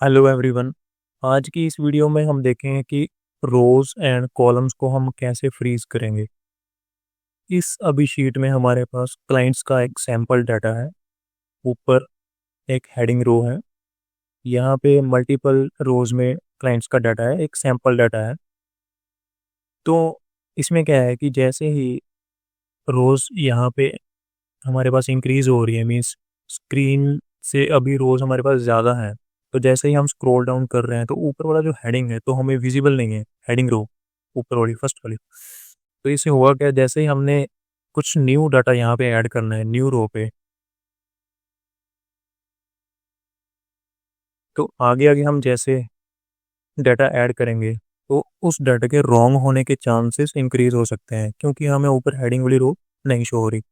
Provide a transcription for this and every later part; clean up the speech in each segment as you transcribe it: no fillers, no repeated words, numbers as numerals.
Hello everyone. आज की इस वीडियो में हम देखेंगे कि रोज एंड कॉलम्स को हम कैसे फ्रीज करेंगे। इस अभी शीट में हमारे पास क्लाइंट्स का एक सैंपल डाटा है। ऊपर एक हेडिंग रो है। यहाँ पे मल्टीपल रोज में क्लाइंट्स का डाटा है, एक सैंपल डाटा है। तो इसमें क्या है कि जैसे ही रोज यहाँ पे हमारे पास इंक्रीज हो रही है, मीन्स स्क्रीन से अभी रोज हमारे पास ज़्यादा है। तो जैसे ही हम स्क्रॉल डाउन कर रहे हैं तो ऊपर वाला जो हेडिंग है तो हमें विजिबल नहीं है, हेडिंग रो ऊपर वाली फर्स्ट वाली। तो इससे हुआ क्या, जैसे ही हमने कुछ न्यू डाटा यहाँ पे ऐड करना है न्यू रो पे, तो आगे आगे हम जैसे डाटा ऐड करेंगे तो उस डाटा के रॉन्ग होने के चांसेस इंक्रीज हो सकते हैं, क्योंकि हमें ऊपर हेडिंग वाली रो नहीं शो हो रही।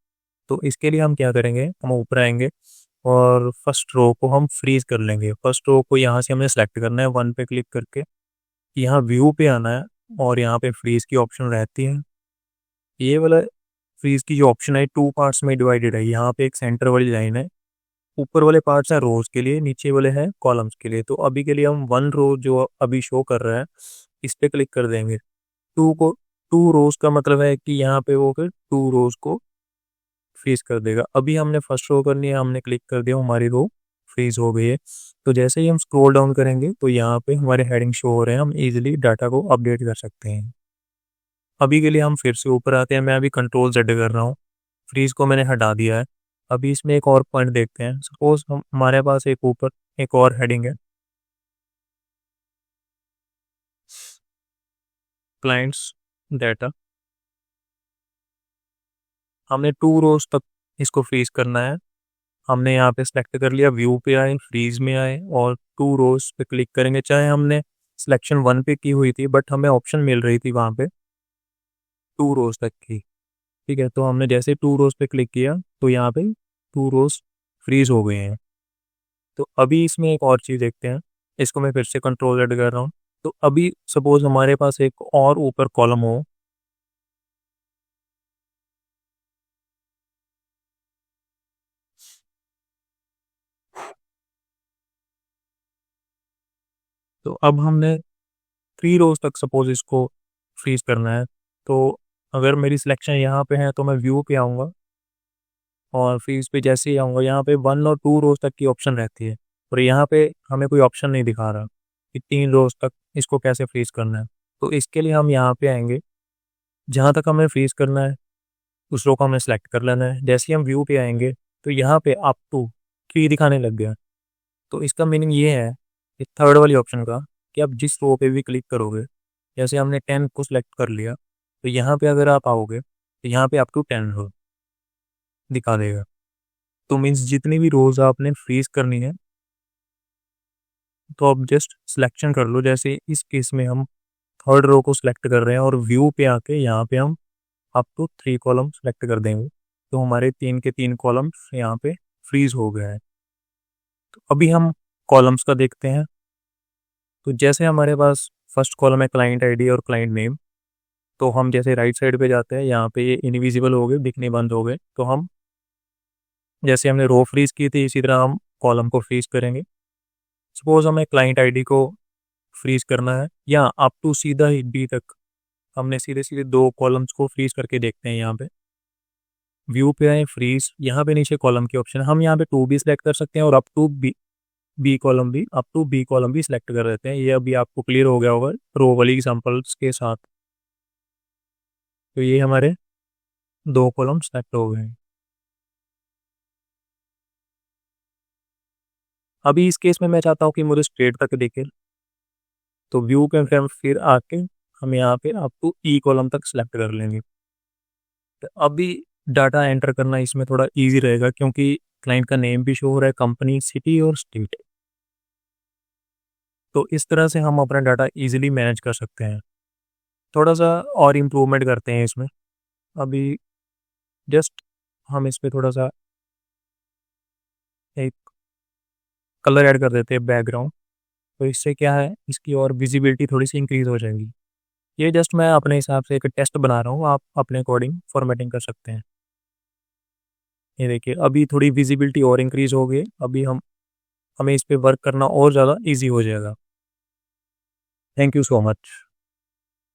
तो इसके लिए हम क्या करेंगे, हम ऊपर आएंगे और फर्स्ट रो को हम फ्रीज कर लेंगे। फर्स्ट रो को यहाँ से हमने सेलेक्ट करना है, वन पे क्लिक करके यहाँ व्यू पे आना है और यहाँ पे फ्रीज की ऑप्शन रहती है। ये वाला फ्रीज की जो ऑप्शन है टू पार्ट्स में डिवाइडेड है। यहाँ पे एक सेंटर वाली लाइन है, ऊपर वाले पार्ट्स हैं रोज के लिए, नीचे वाले हैं कॉलम्स के लिए। तो अभी के लिए हम वन रो जो अभी शो कर रहा है इस पे क्लिक कर देंगे। टू रोज का मतलब है कि यहाँ पे वो फिर टू रोज को फ्रीज कर देगा। अभी हमने फर्स्ट रो करनी है, हमने क्लिक कर दिया, हमारी रो फ्रीज हो गई है। तो जैसे ही हम स्क्रॉल डाउन करेंगे तो यहाँ पे हमारे हेडिंग शो हो रहे हैं, हम इजीली डाटा को अपडेट कर सकते हैं। अभी के लिए हम फिर से ऊपर आते हैं, मैं अभी कंट्रोल जेड कर रहा हूँ, फ्रीज को मैंने हटा दिया है। अभी इसमें एक और पॉइंट देखते हैं। सपोज हम हमारे पास एक ऊपर एक और हेडिंग है, क्लाइंट्स डाटा। हमने टू रोज तक इसको फ्रीज करना है। हमने यहाँ पे सेलेक्ट कर लिया, व्यू पे आए, फ्रीज में आए और टू रोज पे क्लिक करेंगे। चाहे हमने सिलेक्शन वन पे की हुई थी बट हमें ऑप्शन मिल रही थी वहाँ पे टू रोज तक की। ठीक है, तो हमने जैसे टू रोज पे क्लिक किया तो यहाँ पे टू रोज फ्रीज हो गए हैं। तो अभी इसमें एक और चीज़ देखते हैं। इसको मैं फिर से कंट्रोल Z कर रहा हूँ। तो अभी सपोज हमारे पास एक और ऊपर कॉलम हो, तो अब हमने थ्री रोज तक सपोज इसको फ्रीज करना है। तो अगर मेरी सिलेक्शन यहाँ पे है तो मैं व्यू पे आऊँगा और फ्रीज पे जैसे ही आऊँगा यहाँ पे वन और टू रोज तक की ऑप्शन रहती है, और यहाँ पे हमें कोई ऑप्शन नहीं दिखा रहा कि तीन रोज तक इसको कैसे फ्रीज करना है। तो इसके लिए हम यहाँ पे आएंगे, जहाँ तक हमें फ्रीज करना है उस रो को हमें सेलेक्ट कर लेना है। जैसे ही हम व्यू पे आएंगे तो यहाँ पे अप टू थ्री दिखाने लग गया। तो इसका मीनिंग ये है कि थर्ड वाली ऑप्शन का, कि आप जिस रो पे भी क्लिक करोगे, जैसे हमने 10 को सिलेक्ट कर लिया तो यहाँ पे अगर आप आओगे तो यहाँ पे अप टू 10 रो दिखा देगा। तो मीन्स जितनी भी रोज आपने फ्रीज करनी है तो आप जस्ट सिलेक्शन कर लो। जैसे इस केस में हम थर्ड रो को सिलेक्ट कर रहे हैं और व्यू पे आके यहाँ पे हम up to three column select कर देंगे, तो हमारे तीन के तीन कॉलम्स यहाँ पे फ्रीज हो गया है। तो अभी हम कॉलम्स का देखते हैं। तो जैसे हमारे पास फर्स्ट कॉलम है क्लाइंट आईडी और क्लाइंट नेम, तो हम जैसे राइट साइड पे जाते हैं यहाँ पे ये इनविजिबल हो गए, दिखने बंद हो गए। तो हम जैसे हमने रो फ्रीज की थी इसी तरह हम कॉलम को फ्रीज करेंगे। सपोज हमें क्लाइंट आईडी को फ्रीज करना है या अप टू सीधा ही बी तक, हमने सीधे सीधे दो कॉलम्स को फ्रीज करके देखते हैं। यहाँ पे व्यू पे आए, फ्रीज, यहाँ पे नीचे कॉलम की ऑप्शन है, हम यहाँ पे टू भी सिलेक्ट कर सकते हैं और अप टू बी कॉलम भी सिलेक्ट कर देते हैं। ये अभी आपको क्लियर हो गया होगा रो वाली एग्जांपल्स के साथ। तो ये हमारे दो कॉलम सेलेक्ट हो गए हैं। अभी इस केस में मैं चाहता हूँ कि मुझे स्ट्रेट तक दिखे, तो व्यू पे फिर आके हम यहाँ पे अप टू ई कॉलम तक सिलेक्ट कर लेंगे। तो अभी डाटा एंटर करना इसमें थोड़ा इजी रहेगा, क्योंकि क्लाइंट का नेम भी शो हो रहा है, कंपनी, सिटी और स्टेट। तो इस तरह से हम अपना डाटा इजीली मैनेज कर सकते हैं। थोड़ा सा और इम्प्रूवमेंट करते हैं इसमें। अभी जस्ट हम इस पे थोड़ा सा एक कलर ऐड कर देते हैं, बैकग्राउंड। तो इससे क्या है, इसकी और विजिबिलिटी थोड़ी सी इंक्रीज हो जाएगी। ये जस्ट मैं अपने हिसाब से एक टेस्ट बना रहा हूँ, आप अपने अकॉर्डिंग फॉर्मेटिंग कर सकते हैं। ये देखिए अभी थोड़ी विजिबिलिटी और इंक्रीज हो गई। अभी हम हमें इस पे वर्क करना और ज़्यादा ईजी हो जाएगा। Thank you so much.